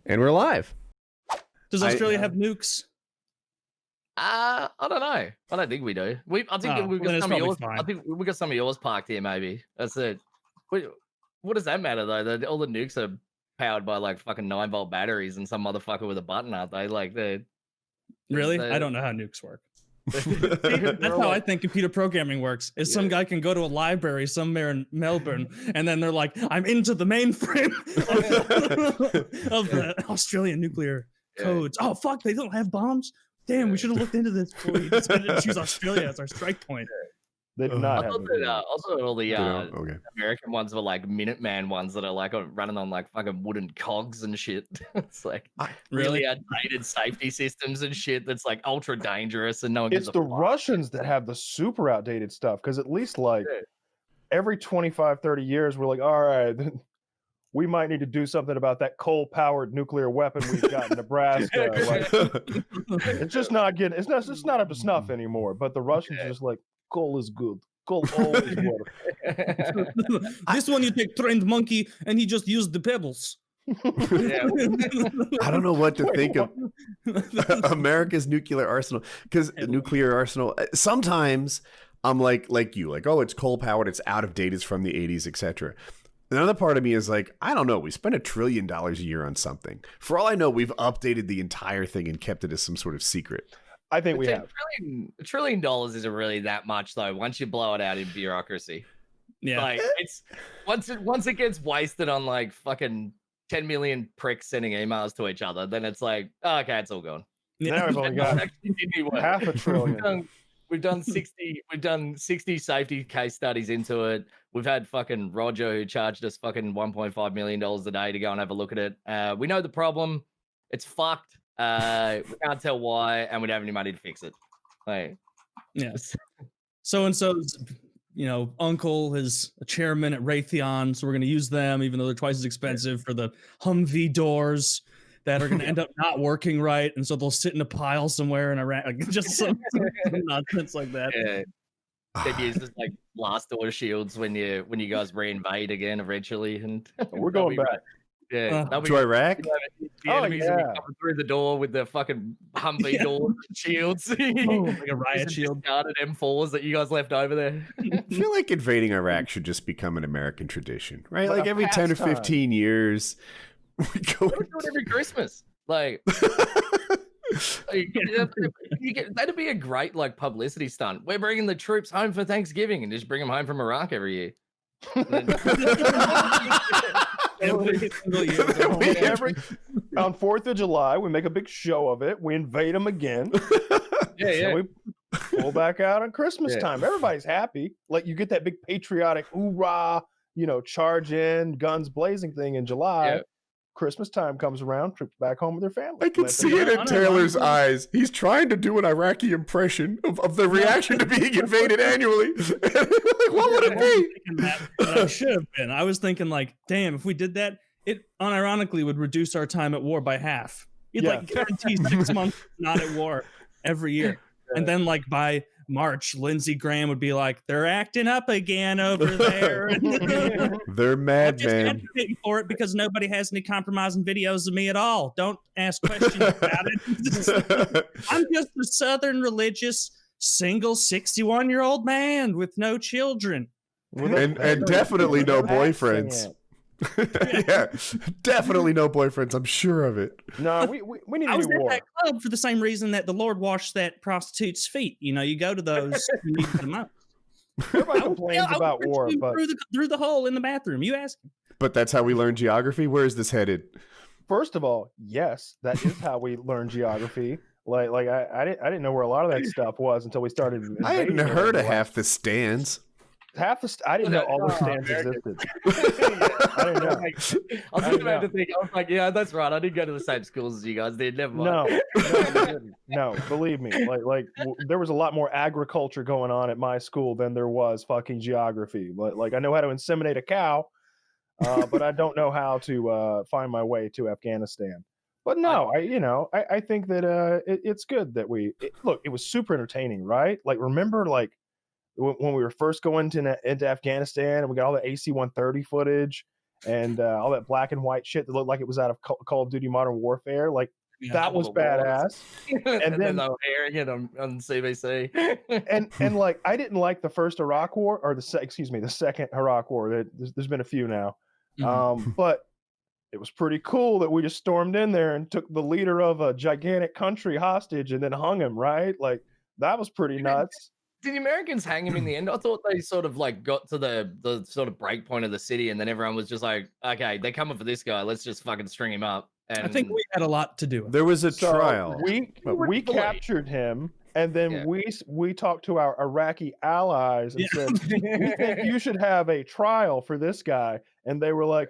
And we're live. Does Australia have nukes? I don't know. I don't think we do. I think we've got some of yours. I think we got some of yours parked here. Maybe that's it. What does that matter though? All the nukes are powered by like fucking 9-volt batteries and some motherfucker with a button, aren't they? Like really? I don't know how nukes work. That's how I think computer programming works. Is some guy can go to a library somewhere in Melbourne, and then they're like, "I'm into the mainframe of the Australian nuclear codes." Oh fuck, they don't have bombs. Damn, we should have looked into this before we decided to choose Australia as our strike point. They do not. Also, all the American ones were like Minuteman ones that are like running on like fucking wooden cogs and shit. It's like really outdated safety systems and shit. That's like ultra dangerous and no one. It's the Russians that have the super outdated stuff because at least like every 25, 30 years we're like, all right, we might need to do something about that coal-powered nuclear weapon we've got in Nebraska. Like, it's just not getting. It's not up to snuff anymore. But the Russians are just like. Coal is good. Coal always works. This one you take trained monkey and he just used the pebbles. I don't know what to think of America's nuclear arsenal because nuclear arsenal. Sometimes I'm like you, like, oh, it's coal powered, it's out of date, it's from the 80s, etc. Another part of me is like, I don't know. We spend $1 trillion a year on something. For all I know, we've updated the entire thing and kept it as some sort of secret. I think we have. $1 trillion isn't really that much though. Once you blow it out in bureaucracy, like it's once it gets wasted on like fucking 10 million pricks sending emails to each other, then it's like, oh, okay, it's all gone. Now we've only got $500 billion. We've done 60 safety case studies into it. We've had fucking Roger who charged us fucking $1.5 million a day to go and have a look at it. We know the problem. It's fucked. We can't tell why, and we don't have any money to fix it. Like, so and so's, uncle is a chairman at Raytheon, so we're going to use them, even though they're twice as expensive for the Humvee doors that are going to end up not working right, and so they'll sit in a pile somewhere in Iraq, just some nonsense like that. Yeah. They'd use this like blast door shields when you guys re-invade again eventually, and we're going back. Yeah, to Iraq. The enemies will be coming through the door with the fucking Humvee door shields, like a riot shield, guarded M4s that you guys left over there. I feel like invading Iraq should just become an American tradition, right? Like every 10 or 15 years, we go. Do it every Christmas, like. That'd be a great like publicity stunt. We're bringing the troops home for Thanksgiving and just bring them home from Iraq every year. On 4th of July, we make a big show of it. We invade them again. We pull back out on Christmas time. Everybody's happy. Like you get that big patriotic hoorah, charge in, guns blazing thing in July. Christmas time comes around, trips back home with their family. I can see it in Taylor's eyes. He's trying to do an Iraqi impression of the reaction to being invaded annually. What would it be? I should have been. I was thinking like, damn, if we did that, it unironically would reduce our time at war by half. You'd like guarantee 6 months not at war every year. And then like by March, Lindsey Graham would be like, they're acting up again over there. They're mad, I'm just advocating for it because nobody has any compromising videos of me at all. Don't ask questions about it. I'm just a Southern religious, single 61-year-old man with no children. And definitely no boyfriends. Definitely no boyfriends. I'm sure of it. No, we need to do war. I was at that club for the same reason that the Lord washed that prostitute's feet. You go to those. You need them up. Everybody complains about war, but through the hole in the bathroom. You ask. But that's how we learn geography. Where is this headed? First of all, yes, that is how we learn geography. Like I didn't know where a lot of that stuff was until we started. I hadn't heard of half the stands. I didn't know all the stands existed. I didn't know. I was just about to think. I was like, yeah, that's right. I didn't go to the same schools as you guys did. Never mind. No, believe me. Like there was a lot more agriculture going on at my school than there was fucking geography. Like I know how to inseminate a cow, but I don't know how to find my way to Afghanistan. But no, I think that it's good that look. It was super entertaining, right? Like remember, like. When we were first going into Afghanistan and we got all the AC-130 footage and all that black and white shit that looked like it was out of Call of Duty Modern Warfare. Like that was badass. And then they were airing it on CBC. and like I didn't like the first Iraq War or the second Iraq War. There's been a few now, but it was pretty cool that we just stormed in there and took the leader of a gigantic country hostage and then hung him. Right, like that was pretty nuts. Did the Americans hang him in the end? I thought they sort of like got to the sort of break point of the city, and then everyone was just like, okay, they're coming for this guy. Let's just fucking string him up. And I think we had a lot to do. There was a trial. We captured him, and then we talked to our Iraqi allies and said, we think you should have a trial for this guy. And they were like,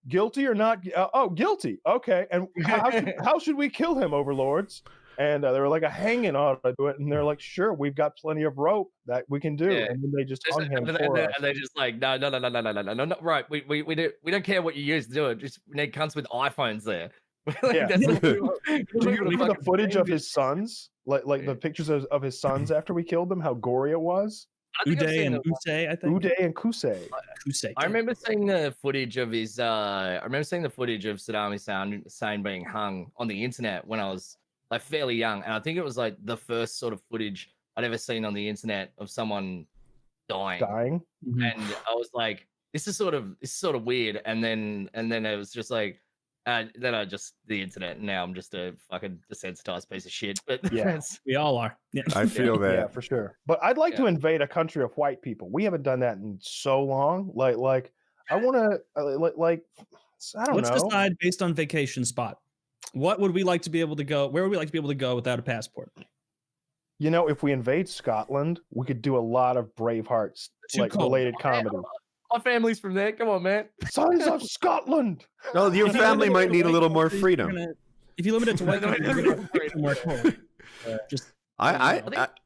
guilty or not? Oh, guilty. Okay. And how should we kill him, overlords? And they were like, a hanging ought to do it. And they're like, sure, we've got plenty of rope that we can do. Yeah. And then they just hung him and they're just like, no, right. We don't care what you use to do it. Just we need cunts with iPhones there. Yeah. Do you remember the footage of his sons? Like the pictures of his sons after we killed them, how gory it was? Uday and Kusei, I think. Uday and Kusei. I remember seeing the footage of his Saddam Hussein being hung on the internet when I was like fairly young, and I think it was like the first sort of footage I'd ever seen on the internet of someone dying. And I was like, this is sort of weird. And then it was just like, then I just the internet. And now I'm just a fucking desensitized piece of shit. But yeah, we all are. Yeah. I feel that. Yeah, for sure. But I'd like to invade a country of white people. We haven't done that in so long. Like I want to I don't know. Let's decide based on vacation spot. What would we like to be able to go? Where would we like to be able to go without a passport? You know, if we invade Scotland, we could do a lot of Bravehearts related comedy. My family's from there. Come on, man. Sons of Scotland. No, your family might need a little more freedom. If you limit it to white country, you're gonna have more cold.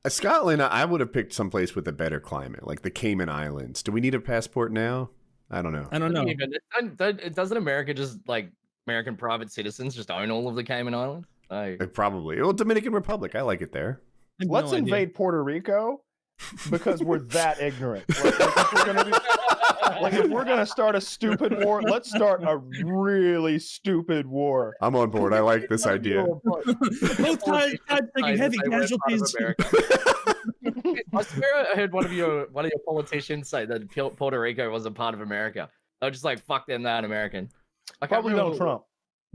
Scotland, I would have picked someplace with a better climate, like the Cayman Islands. Do we need a passport now? I don't know. I don't know. Doesn't America just like American private citizens just own all of the Cayman Islands? Probably. Well, Dominican Republic, I like it there. Let's invade Puerto Rico because we're that ignorant. Like if we're gonna start a stupid war, let's start a really stupid war. I'm on board. I like this idea. Both sides taking heavy casualties. I swear I heard one of your politicians say that Puerto Rico wasn't part of America. I was just like, fuck them, they're not American. Probably Donald Trump.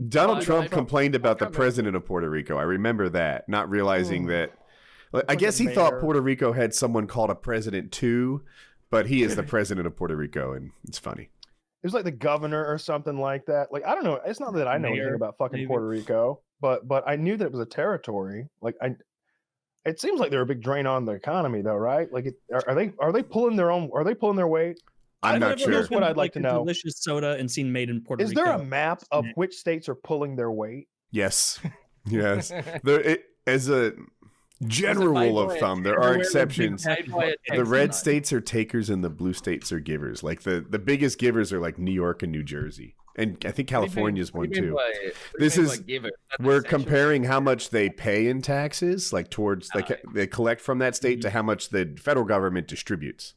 Donald Trump complained about the president of Puerto Rico. I remember that, not realizing that. I guess he thought Puerto Rico had someone called a president too, but he is the president of Puerto Rico, and it's funny. It was like the governor or something like that. Like I don't know. It's not that I know anything about fucking Puerto Rico, but I knew that it was a territory. Like it seems like they're a big drain on the economy, though, right? Like are they pulling their own? Are they pulling their weight? I'm not sure. Here's what I'd like to know. Delicious soda and seen made in Puerto Rico. Is there a map of which states are pulling their weight? Yes. Yes. As a general rule of thumb, there are exceptions. The red states are takers and the blue states are givers. Like the biggest givers are like New York and New Jersey. And I think California is one too. We're comparing how much they pay in taxes, like towards they collect from that state to how much the federal government distributes.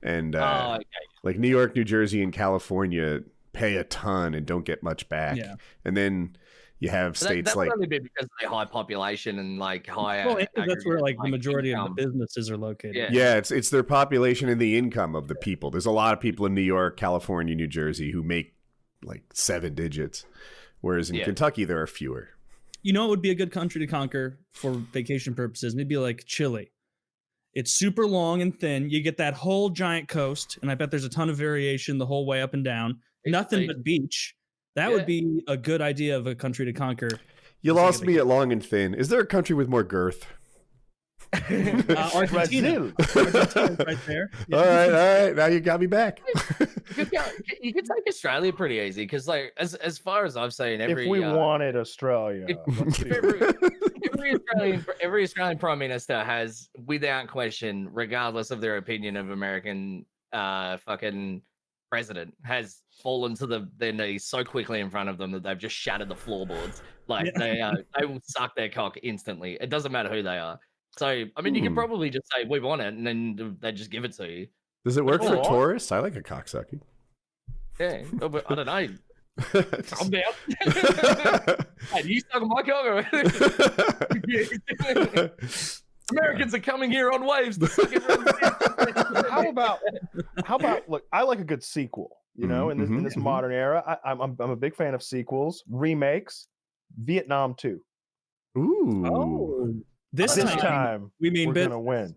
And like New York, New Jersey, and California pay a ton and don't get much back. Yeah. And then you have states that like only be because of the high population and like higher. Well, that's where like the majority of the businesses are located. Yeah, it's their population and the income of the people. There's a lot of people in New York, California, New Jersey who make like 7 digits, whereas in Kentucky there are fewer. You know, it would be a good country to conquer for vacation purposes. Maybe like Chile. It's super long and thin. You get that whole giant coast, and I bet there's a ton of variation the whole way up and down. Nothing but beach. That would be a good idea of a country to conquer. You lost me at long and thin. Is there a country with more girth? Argentina. Argentina's right there. Yeah. All right. Now you got me back. You could take Australia pretty easy because, like, as far as I've seen, if we wanted Australia, every Australian prime minister has, without question, regardless of their opinion of American fucking president, has fallen to their knees so quickly in front of them that they've just shattered the floorboards. Like they will suck their cock instantly. It doesn't matter who they are. So I mean, you can probably just say we want it, and then they just give it to you. Does it work for tourists? I like a cocksucking. Yeah, I don't know. Calm down. Hey, do you suck on my cock? Americans are coming here on waves. How about look? I like a good sequel. You know, in this modern era, I'm a big fan of sequels, remakes. Vietnam 2. Ooh. Oh, this time we mean we're gonna win.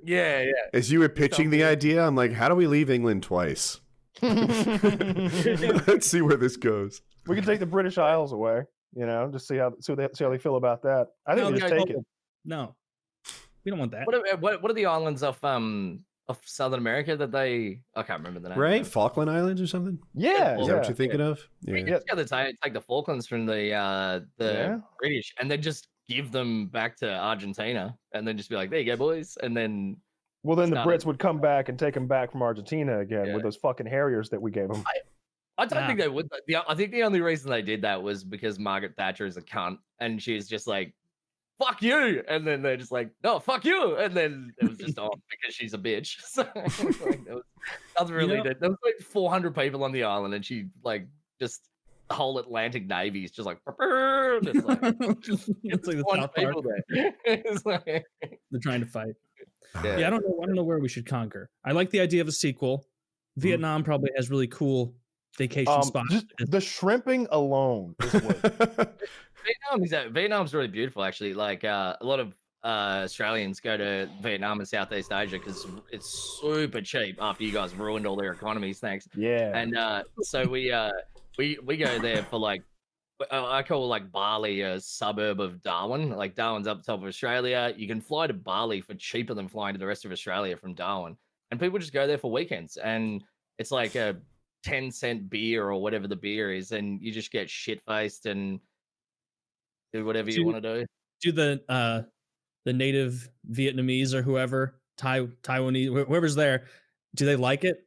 Yeah. As you were pitching the idea, I'm like, how do we leave England twice? Let's see where this goes. We can take the British Isles away. You know, just see how they feel about that. I think we just take it. No, we don't want that. What are the islands of Southern America that I can't remember the name. Right, Falkland Islands or something. Yeah, is that what you're thinking of? Yeah. Just the other time, take the Falklands from the British, and then just give them back to Argentina, and then just be like, "There you go, boys," and then. Well, then the Brits would come back and take them back from Argentina again with those fucking Harriers that we gave them. I don't think they would. I think the only reason they did that was because Margaret Thatcher is a cunt, and she's just like, "Fuck you," and then they're just like, "No, fuck you," and then it was just on because she's a bitch. So like, there was nothing really. There was like 400 people on the island, and she like just the whole Atlantic Navy is just like, it's like, it's like the South Park. It's like, they're trying to fight. Yeah, I don't know where we should conquer. I like the idea of a sequel. Vietnam probably has really cool vacation spots. The shrimping alone is worth it. Vietnam's really beautiful, actually. Like a lot of Australians go to Vietnam and Southeast Asia because it's super cheap after you guys ruined all their economies. Thanks. Yeah. And so we go there for like, I call like Bali a suburb of Darwin. Like Darwin's up the top of Australia. You can fly to Bali for cheaper than flying to the rest of Australia from Darwin. And people just go there for weekends. And it's like a 10-cent beer or whatever the beer is. And you just get shit-faced and do whatever you want to do. Do the native Vietnamese or whoever, Taiwanese, whoever's there, do they like it?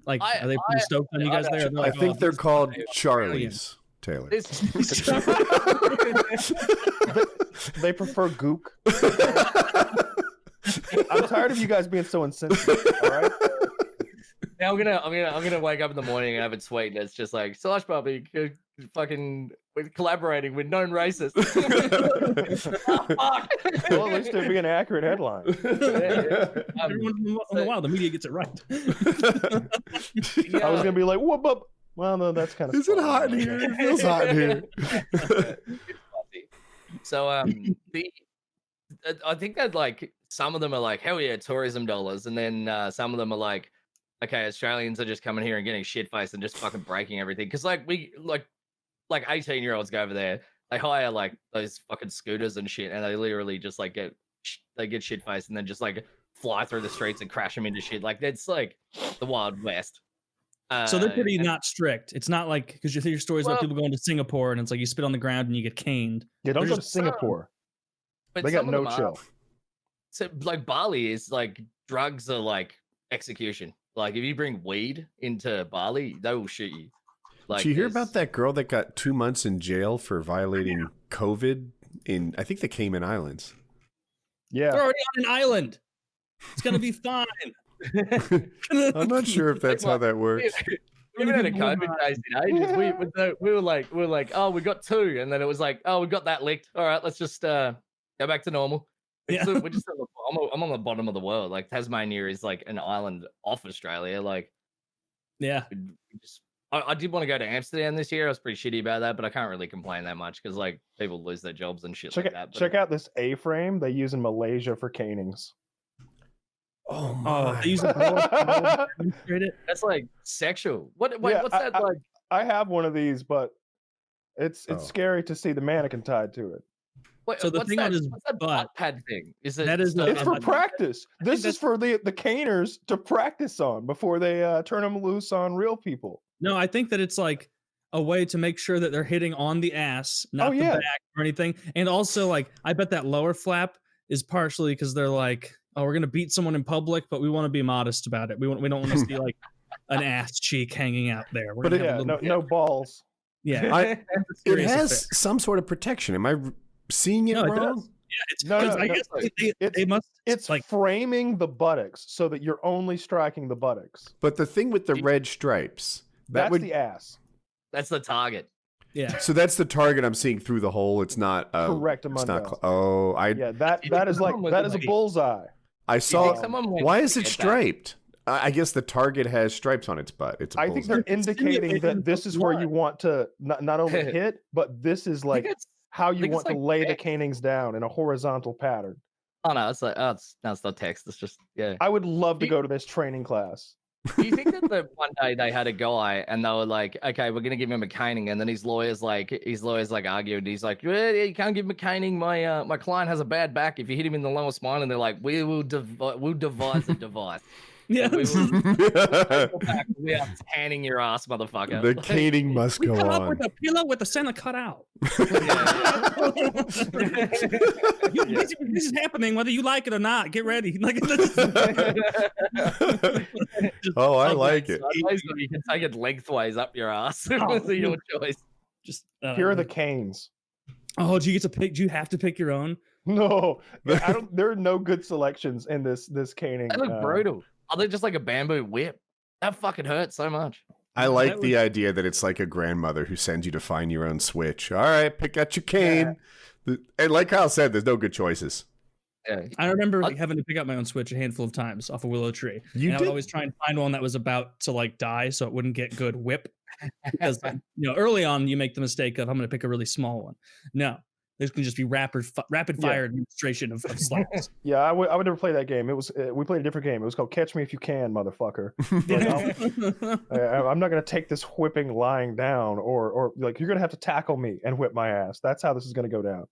Like, are they pretty stoked on you guys there? I think they're called Charlies. Taylor. They prefer gook. I'm tired of you guys being so insensitive. All right. Now I'm gonna wake up in the morning and have it sweet, and it's just like SlushPuppy fucking collaborating with known racists. Well, at least it'd be an accurate headline. Everyone in the wild, the media gets it right. I was gonna be like, whoop up. Well, no, that's kind of. Is it hot in here? It feels hot in here. So, I think that like some of them are like, hell yeah, tourism dollars, and then some of them are like, okay, Australians are just coming here and getting shit faced and just fucking breaking everything. Because like we like 18-year-olds go over there, they hire like those fucking scooters and shit, and they literally just like get shit faced and then just like fly through the streets and crash them into shit. Like that's like the Wild West. So they're pretty not strict. It's not like, because you hear stories about people going to Singapore and it's like you spit on the ground and you get caned. Yeah, don't go to Singapore. They got no chill. So like Bali is like drugs are like execution. Like if you bring weed into Bali, they will shoot you. Like, did you hear about that girl that got 2 months in jail for violating COVID in, I think, the Cayman Islands? Yeah. They're already on an island. It's going to be fine. I'm not sure if that's how that works. We haven't had a COVID case in ages. We were like, oh, we got 2, and then it was like, oh, we got that licked. All right, let's just go back to normal. Yeah. We're just I'm on the bottom of the world. Like Tasmania is like an island off Australia. Like, yeah, I did want to go to Amsterdam this year. I was pretty shitty about that, but I can't really complain that much because like people lose their jobs and shit check like that. But check out this A-frame they use in Malaysia for canings. Oh my! They use it. That's like sexual. What's that like? I have one of these, but it's scary to see the mannequin tied to it. Wait, so the thing on his butt pad thing is it? It's for practice. This is for the caners to practice on before they turn them loose on real people. No, I think that it's like a way to make sure that they're hitting on the ass, not the back or anything. And also, like, I bet that lower flap is partially because they're like, oh, we're gonna beat someone in public, but we want to be modest about it. We don't want to see like an ass cheek hanging out there. But no balls. Yeah, it has some sort of protection. Am I seeing it wrong? I guess they must. It's like framing the buttocks so that you're only striking the buttocks. But the thing with the red stripes, That's the ass. That's the target. Yeah. So that's the target I'm seeing through the hole. It's not correct. It's not. Yeah, that is a bullseye. I saw. Someone Why is it striped? I guess the target has stripes on its butt. It's. I think they're indicating that this is where you want to not only hit, but this is like how you want to lay the canings down in a horizontal pattern. Oh no, it's like that's not text. It's just I would love to go to this training class. Do you think that one day they had a guy and they were like, okay, we're gonna give him a caning, and then his lawyers argued. He's like, you can't give him a caning. My client has a bad back. If you hit him in the lower spine, and they're like, we'll devise a device. Yeah. We are tanning your ass, motherfucker. The caning must go come on. up with a pillow with the center cut out. This is happening whether you like it or not. Get ready. Oh, I like it. You can take it lengthways up your ass. It's your choice. Just here are the canes. Oh, do you get to pick? Do you have to pick your own? No, I don't. There are no good selections in this caning. They look brutal. Are they just like a bamboo whip? That fucking hurts so much. I like the idea that it's like a grandmother who sends you to find your own switch. All right, pick out your cane. Yeah. And like Kyle said, there's no good choices. Yeah. I remember having to pick up my own switch a handful of times off a willow tree. I would always try and find one that was about to like die so it wouldn't get good whip. Because early on you make the mistake of I'm going to pick a really small one. No. This can just be rapid fire administration of slaps. Yeah, I would never play that game. It was we played a different game. It was called Catch Me If You Can, motherfucker. I'm not gonna take this whipping lying down, or like you're gonna have to tackle me and whip my ass. That's how this is gonna go down.